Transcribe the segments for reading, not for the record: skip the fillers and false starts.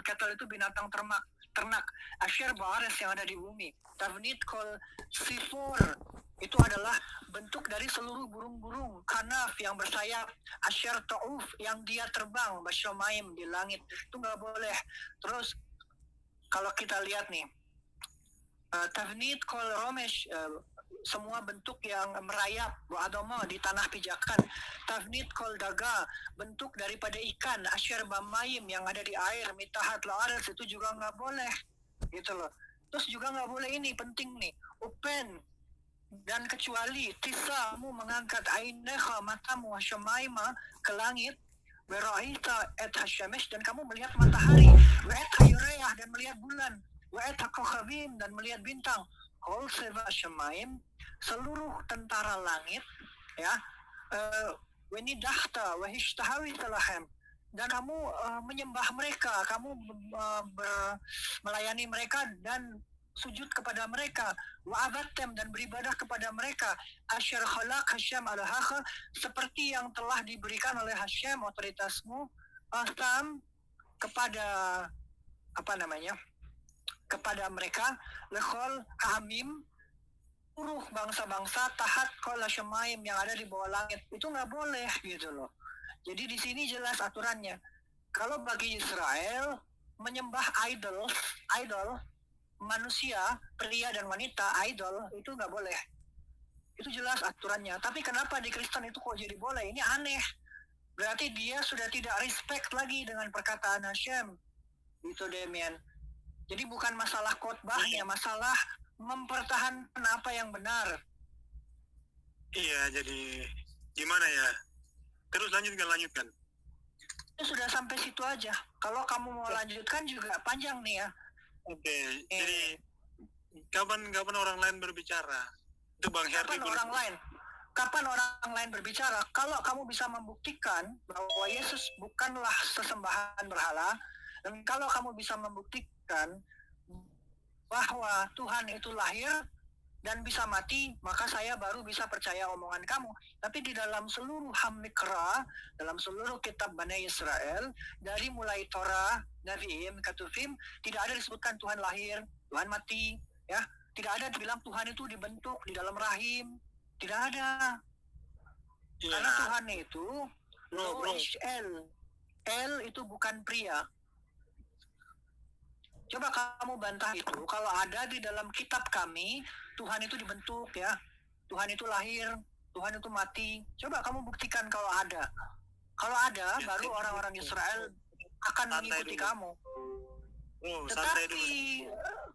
Cattle itu binatang ternak. Asher ba'ares yang ada di bumi. Tavnit kol sifur itu adalah bentuk dari seluruh burung-burung kanaf yang bersayap. Asher ta'uf yang dia terbang. Basyomaim di langit. Itu nggak boleh. Terus kalau kita lihat nih, tavnit kol romesh, semua bentuk yang merayap adama di tanah pijakan. Tavnit kol daga, bentuk daripada ikan. Asyar bamayim yang ada di air. Mitahat la'aras itu juga nggak boleh gitu loh. Terus juga nggak boleh ini, penting nih, upen dan kecuali tisamu mengangkat aineha matamu hasyamaima ke langit, weraita et hasyamesh dan kamu melihat matahari, wa'et hayureyah dan melihat bulan, wa'et hakokhabim dan melihat bintang. Kol seva syamaim, seluruh tentara langit, ya, wenidahta wahishtahawi talahem, dan kamu menyembah mereka, kamu melayani mereka dan sujud kepada mereka, wa'abattem dan beribadah kepada mereka, asyar khalaq Hasyam al-haqa, seperti yang telah diberikan oleh Hasyam otoritasmu, ahtam kepada kepada mereka, lechol hamim, seluruh bangsa-bangsa, tahat kol hasyamaim yang ada di bawah langit. Itu nggak boleh gitu loh. Jadi di sini jelas aturannya. Kalau bagi Israel menyembah idol manusia, pria dan wanita, idol itu nggak boleh. Itu jelas aturannya. Tapi kenapa di Kristen itu kok jadi boleh? Ini aneh. Berarti dia sudah tidak respect lagi dengan perkataan Hashem. Itu Demian. Jadi bukan masalah khotbahnya, masalah mempertahankan apa yang benar. Iya, jadi gimana ya? Terus lanjutkan. Itu sudah sampai situ aja. Kalau kamu mau lanjutkan juga panjang nih ya. Oke, jadi kapan orang lain berbicara? Itu Bang Herdi. Kapan orang lain berbicara? Kalau kamu bisa membuktikan bahwa Yesus bukanlah sesembahan berhala, dan kalau kamu bisa membuktikan bahwa Tuhan itu lahir dan bisa mati, maka saya baru bisa percaya omongan kamu. Tapi di dalam seluruh Hamikra, dalam seluruh kitab Bani Israel, dari mulai Torah, Nabiim, Ketuvim, tidak ada disebutkan Tuhan lahir, Tuhan mati, ya. Tidak ada dibilang Tuhan itu dibentuk di dalam rahim, tidak ada. Karena Tuhan itu El itu bukan pria. Coba kamu bantah itu. Kalau ada di dalam kitab kami, Tuhan itu dibentuk ya. Tuhan itu lahir, Tuhan itu mati. Coba kamu buktikan kalau ada. Kalau ada, baru orang-orang Israel akan mengikuti kamu. Tetapi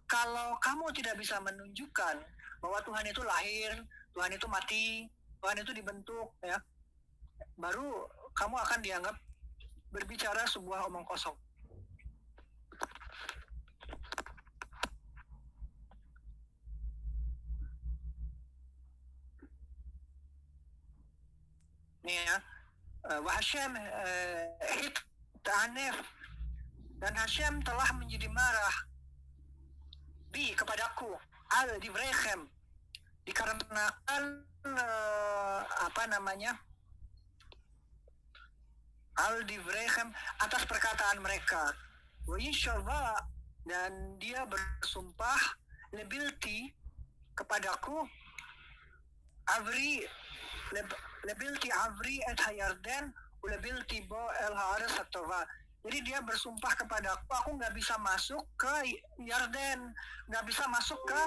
kalau kamu tidak bisa menunjukkan bahwa Tuhan itu lahir, Tuhan itu mati, Tuhan itu dibentuk ya, baru kamu akan dianggap berbicara sebuah omong kosong. Nih ya, Hashem hit ta'anef, dan Hashem telah menjadi marah kepadaku al divrechem, dikarenakan al divrechem, atas perkataan mereka. Wayishava, dan dia bersumpah lebilti kepadaku avri lebilti avri et hayarden ulebilti bo el haares hatova. Jadi dia bersumpah kepadaku, aku nggak bisa masuk ke Yarden, nggak bisa masuk ke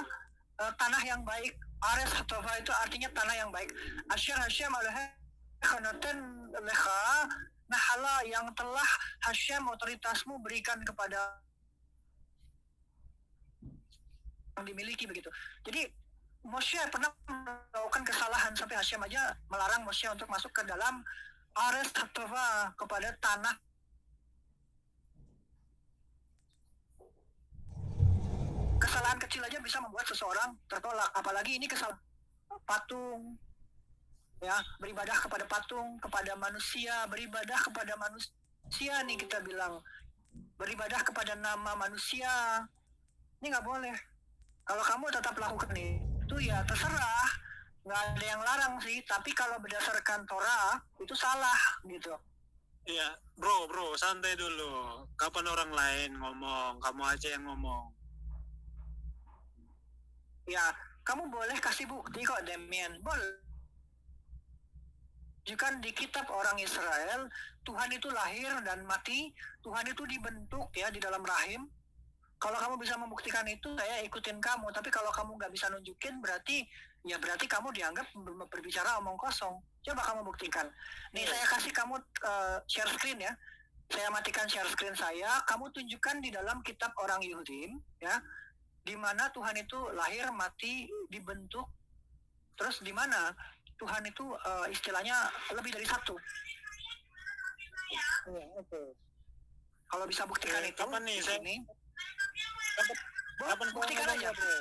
tanah yang baik. Ares hatova itu artinya tanah yang baik. Asyar Hashem alaihi khanaten lecha nahala, yang telah Hashem otoritasmu berikan kepada yang dimiliki begitu. Jadi Moshe pernah melakukan kesalahan sampai Hashem aja melarang Moshe untuk masuk ke dalam Ares Hatova, kepada tanah. Kesalahan kecil aja bisa membuat seseorang tertolak, apalagi ini kesalahan patung ya, beribadah kepada patung, kepada manusia, beribadah kepada manusia nih, kita bilang beribadah kepada nama manusia, ini nggak boleh. Kalau kamu tetap lakukan itu ya terserah, nggak ada yang larang sih, tapi kalau berdasarkan Torah itu salah gitu. Iya, bro, santai dulu. Kapan orang lain ngomong, kamu aja yang ngomong. Ya, kamu boleh kasih bukti kok, Demian. Boleh. Kan di kitab orang Israel, Tuhan itu lahir dan mati, Tuhan itu dibentuk ya di dalam rahim. Kalau kamu bisa membuktikan itu, saya ikutin kamu. Tapi kalau kamu nggak bisa nunjukin, berarti kamu dianggap berbicara omong kosong. Coba kamu buktikan. Nih, saya kasih kamu share screen ya. Saya matikan share screen saya. Kamu tunjukkan di dalam kitab orang Yahudim, ya, di mana Tuhan itu lahir, mati, dibentuk. Terus di mana Tuhan itu istilahnya lebih dari satu. Kalau bisa buktikan itu, kapan nih? Ini. Buktikan aja, bro.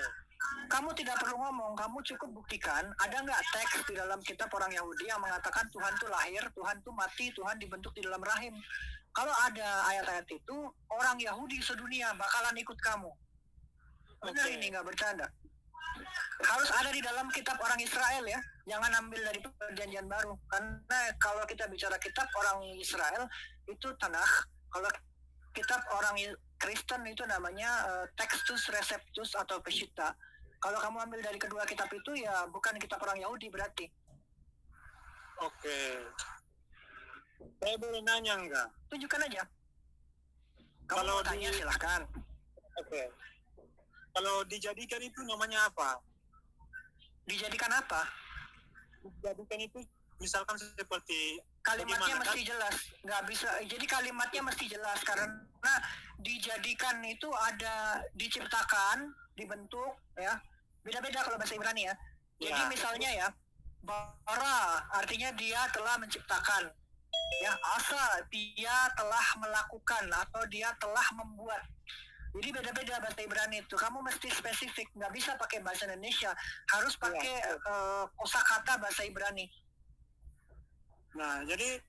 Kamu tidak perlu ngomong, kamu cukup buktikan. Ada nggak teks di dalam kitab orang Yahudi yang mengatakan Tuhan itu lahir, Tuhan itu mati, Tuhan dibentuk di dalam rahim? Kalau ada ayat-ayat itu, orang Yahudi sedunia bakalan ikut kamu. Benar ini, nggak bercanda. Harus ada di dalam kitab orang Israel ya. Jangan ambil dari perjanjian baru. Karena kalau kita bicara kitab orang Israel, itu Tanakh. Kalau kitab orang Kristen itu namanya Textus Receptus atau Peshitta. Kalau kamu ambil dari kedua kitab itu, ya bukan kitab orang Yahudi berarti. Oke. Saya boleh nanya enggak? Tunjukkan aja. Kamu Kalau mau tanya silahkan. Oke. Kalau dijadikan itu namanya apa? Dijadikan apa? Dijadikan itu misalkan seperti kalimatnya mesti jelas, nggak bisa. Jadi kalimatnya mesti jelas karena dijadikan itu ada diciptakan, dibentuk, ya. Beda-beda kalau bahasa Ibrani ya. Jadi misalnya ya, bara artinya dia telah menciptakan, ya. Asa dia telah melakukan atau dia telah membuat. Jadi beda-beda bahasa Ibrani itu. Kamu mesti spesifik, nggak bisa pakai bahasa Indonesia, harus pakai kosakata bahasa Ibrani. Nah, jadi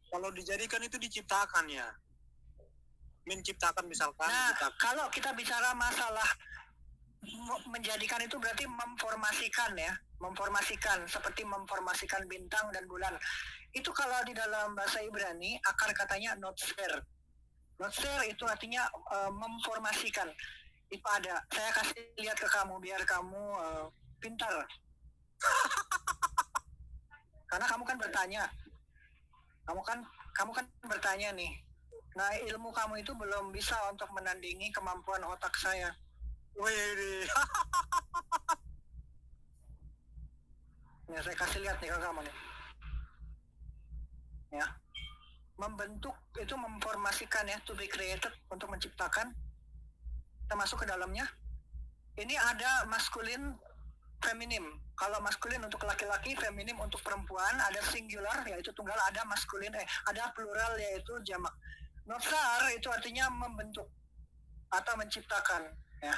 kalau dijadikan itu diciptakan ya. Menciptakan misalkan. Nah, kalau kita bicara masalah menjadikan itu berarti memformasikan ya. Memformasikan, seperti memformasikan bintang dan bulan. Itu kalau di dalam bahasa Ibrani, akar katanya notser. Notser itu artinya memformasikan. Itu ada. Saya kasih lihat ke kamu biar kamu pintar. Karena kamu kan bertanya. Kamu kan bertanya nih. Nah, ilmu kamu itu belum bisa untuk menandingi kemampuan otak saya. Wih. Ya, saya kasih lihat nih ke kamu nih. Ya. Membentuk itu memformasikan ya, to be created, untuk menciptakan. Kita masuk ke dalamnya. Ini ada maskulin, feminim. Kalau maskulin untuk laki-laki, feminim untuk perempuan, ada singular yaitu tunggal, ada maskulin, ada plural yaitu jamak. Notsar itu artinya membentuk atau menciptakan, ya.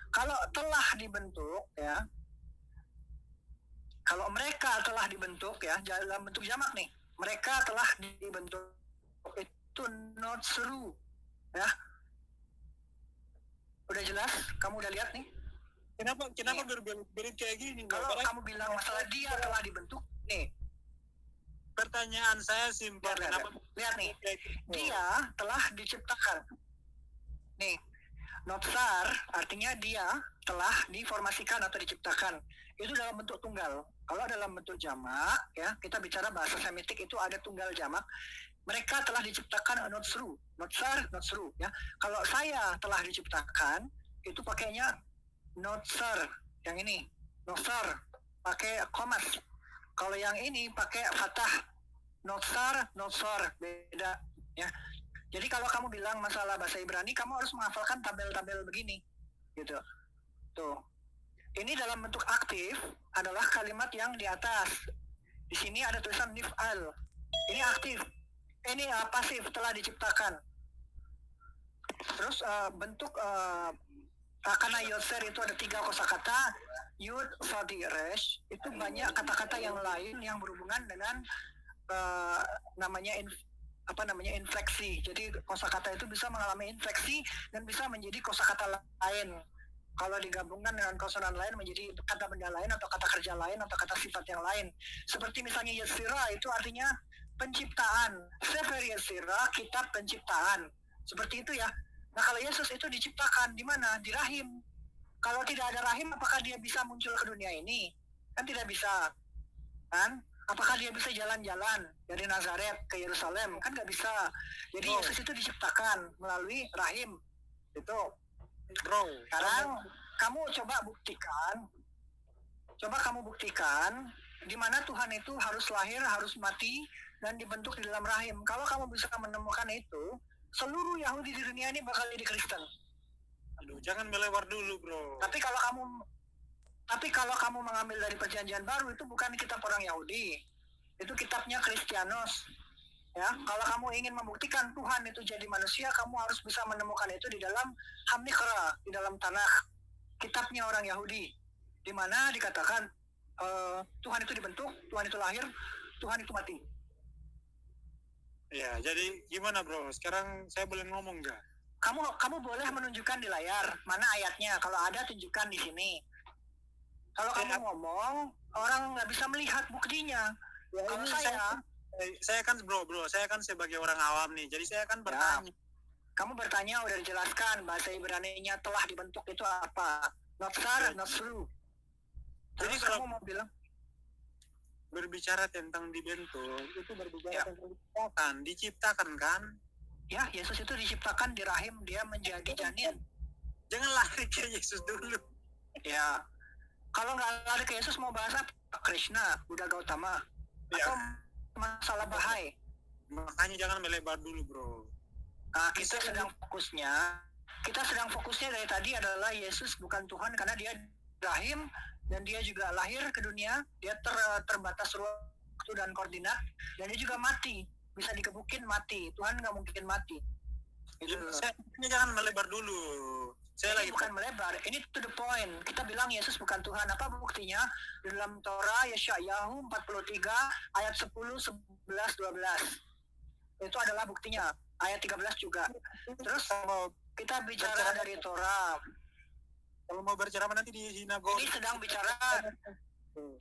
Kalau telah dibentuk, ya. Kalau mereka telah dibentuk, ya, dalam bentuk jamak nih. Mereka telah dibentuk, itu notsru, ya. Udah jelas? Kamu udah lihat nih? Kenapa berbelit kayak gini? Kalau kamu bilang masalah dia telah dibentuk, nih. Pertanyaan saya simpel. Lihat nih, dia telah diciptakan. Nih, notsar artinya dia telah diformasikan atau diciptakan. Itu dalam bentuk tunggal. Kalau dalam bentuk jamak, ya, kita bicara bahasa Semitik itu ada tunggal jamak. Mereka telah diciptakan notsru, notsar, notsru, ya. Kalau saya telah diciptakan, itu pakainya notsar. Yang ini, notsar, pakai komas. Kalau yang ini pakai fathah, notsar, beda, ya. Jadi kalau kamu bilang masalah bahasa Ibrani, kamu harus menghafalkan tabel-tabel begini, gitu. Tuh. Ini dalam bentuk aktif adalah kalimat yang di atas. Di sini ada tulisan nif'al. Ini aktif. Ini pasif, telah diciptakan. Terus bentuk karena yotser itu ada 3 kosakata, yud, sadi, resh, itu banyak kata-kata yang lain yang berhubungan dengan namanya infleksi. Jadi kosakata itu bisa mengalami infleksi dan bisa menjadi kosakata lain. Kalau digabungkan dengan konsonan lain menjadi kata benda lain atau kata kerja lain atau kata sifat yang lain. Seperti misalnya yasira itu artinya penciptaan. Sefer Yesira, kitab penciptaan. Seperti itu ya. Nah, kalau Yesus itu diciptakan di mana? Di rahim. Kalau tidak ada rahim, apakah dia bisa muncul ke dunia ini? Kan tidak bisa. Kan? Apakah dia bisa jalan-jalan dari Nazaret ke Yerusalem? Kan nggak bisa. Jadi Yesus itu diciptakan melalui rahim. Itu. Bro, Sekarang kamu coba kamu buktikan di mana Tuhan itu harus lahir, harus mati, dan dibentuk di dalam rahim. Kalau kamu bisa menemukan itu, seluruh Yahudi di dunia ini bakal jadi Kristen. Aduh, jangan melebar dulu, bro. Tapi kalau kamu mengambil dari Perjanjian Baru, itu bukan kitab orang Yahudi, itu kitabnya Kristianos. Ya, kalau kamu ingin membuktikan Tuhan itu jadi manusia, kamu harus bisa menemukan itu di dalam Hamikra, di dalam Tanakh, kitabnya orang Yahudi, di mana dikatakan Tuhan itu dibentuk, Tuhan itu lahir, Tuhan itu mati. Ya, jadi gimana, bro? Sekarang saya boleh ngomong nggak? Kamu boleh menunjukkan di layar mana ayatnya. Kalau ada, tunjukkan di sini. Kalau kamu ngomong, orang nggak bisa melihat buktinya. Ya, kalau saya kan bro, saya kan sebagai orang awam nih, jadi saya kan bertanya. Kamu bertanya, udah dijelaskan bahasa Ibrani-nya telah dibentuk itu apa? Notsar, Notsru. Jadi kalau kamu mau bilang berbicara tentang dibentuk, itu berbicara tentang diciptakan kan? Ya, Yesus itu diciptakan di rahim, dia menjadi janin. Jangan lari ke Yesus dulu. Ya, kalau nggak lari ke Yesus mau bahas apa? Krishna, Buddha Gautama, atau masalah Bahai. Makanya jangan melebar dulu, bro. Nah, kita sedang fokusnya dari tadi adalah Yesus bukan Tuhan karena dia rahim dan dia juga lahir ke dunia, dia terbatas waktu dan koordinat, dan dia juga mati, bisa dikebukin mati. Tuhan nggak mungkin mati. Ini jangan melebar dulu. Saya bukan melebar, ini to the point. Kita bilang Yesus bukan Tuhan. Apa buktinya? Di dalam Torah Yeshayahu 43 ayat 10, 11, 12. Itu adalah buktinya. Ayat 13 juga. Terus kita bicara dari Torah. Kalau mau berceramah nanti di sinagoga. Ini sedang bicara.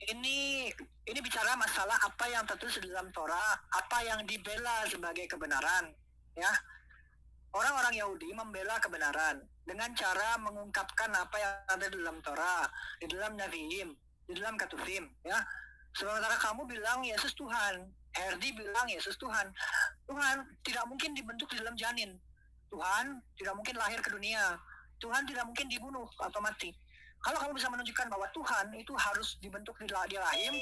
Ini bicara masalah apa yang tertulis di dalam Torah, apa yang dibela sebagai kebenaran, ya. Orang-orang Yahudi membela kebenaran dengan cara mengungkapkan apa yang ada di dalam Torah, di dalam Naviim, di dalam Ketuvim, ya. Sementara kamu bilang Yesus Tuhan, Herdi bilang Yesus Tuhan. Tuhan tidak mungkin dibentuk di dalam janin. Tuhan tidak mungkin lahir ke dunia. Tuhan tidak mungkin dibunuh atau mati. Kalau kamu bisa menunjukkan bahwa Tuhan itu harus dibentuk di rahim,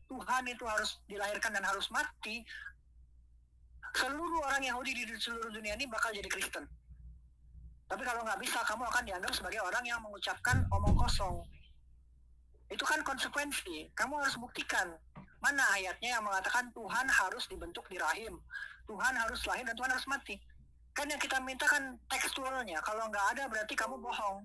Tuhan itu harus dilahirkan dan harus mati, seluruh orang Yahudi di seluruh dunia ini bakal jadi Kristen. Tapi kalau nggak bisa, kamu akan dianggap sebagai orang yang mengucapkan omong kosong. Itu kan konsekuensi. Kamu harus buktikan mana ayatnya yang mengatakan Tuhan harus dibentuk di rahim, Tuhan harus lahir dan Tuhan harus mati. Kan yang kita minta kan tekstualnya. Kalau nggak ada berarti kamu bohong.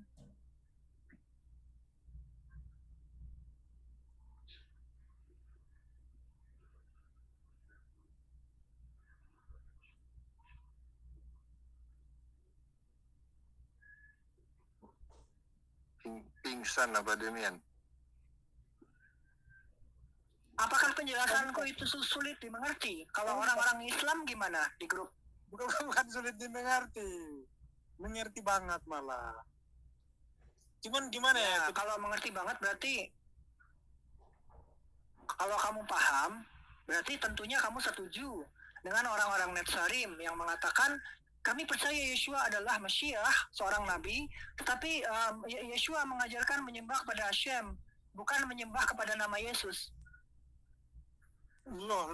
Pingsan apa Demian? Apakah penjelasanku itu sulit dimengerti? Kalau orang-orang Islam gimana di grup? Bukan sulit dimengerti, mengerti banget malah. Cuman gimana ya? Kalau mengerti banget berarti, kalau kamu paham, berarti tentunya kamu setuju dengan orang-orang Netsarim yang mengatakan kami percaya Yeshua adalah Mesias, seorang nabi, tetapi Yeshua mengajarkan menyembah kepada Hashem, bukan menyembah kepada nama Yesus. Loh.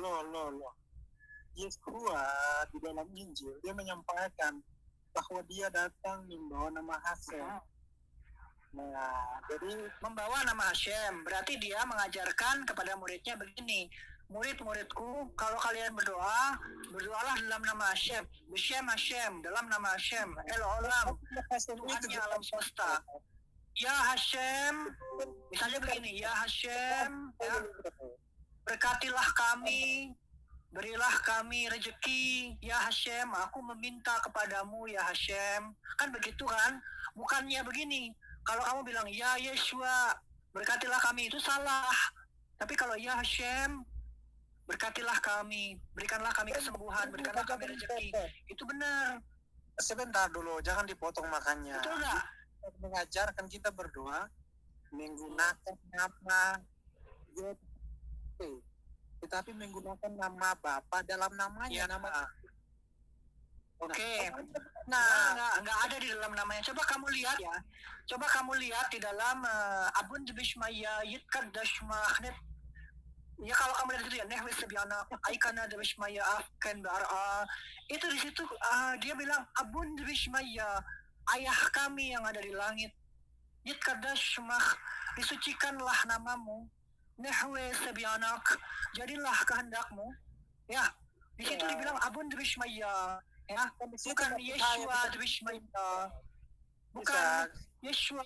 Yeshua di dalam Injil dia menyampaikan bahwa dia datang membawa nama Hashem. Nah, jadi membawa nama Hashem berarti dia mengajarkan kepada muridnya begini, murid-muridku, kalau kalian berdoa, berdoalah dalam nama Hashem, B'Shem Hashem, dalam nama Hashem, El Olam, Tuhannya alam semesta. Ya Hashem, misalnya begini, ya Hashem, ya, berkatilah kami, berilah kami rezeki, ya Hashem, aku meminta kepadamu, ya Hashem. Kan begitu kan? Bukannya begini. Kalau kamu bilang, ya Yeshua, berkatilah kami, itu salah. Tapi kalau ya Hashem, berkatilah kami, berikanlah kami kesembuhan, berikanlah kami rezeki. Itu benar. Sebentar dulu, jangan dipotong makannya. Betul nggak? Mengajarkan kita berdoa menggunakan nama Yesus, tetapi menggunakan nama Bapa dalam namanya, nama. Oke. Nah, nggak ada di dalam namanya. Coba kamu lihat ya. Coba kamu lihat di dalam Abun Debishmaya Yitkadash Mahnet. Ya kalau kamu lihat itu ya Nehwe Sebiana Aikana Debishmaya Afkan Bara. Itu di situ dia bilang Abun Debishmaya, ayah kami yang ada di langit. Yitkadash Mah, disucikanlah namamu. Nehwe Sebianak, jadilah kehendakmu. Ya, di situ dibilang Abun Debishmaya. Ya, bukan Yeshua Debishmaya, bukan Yeshua,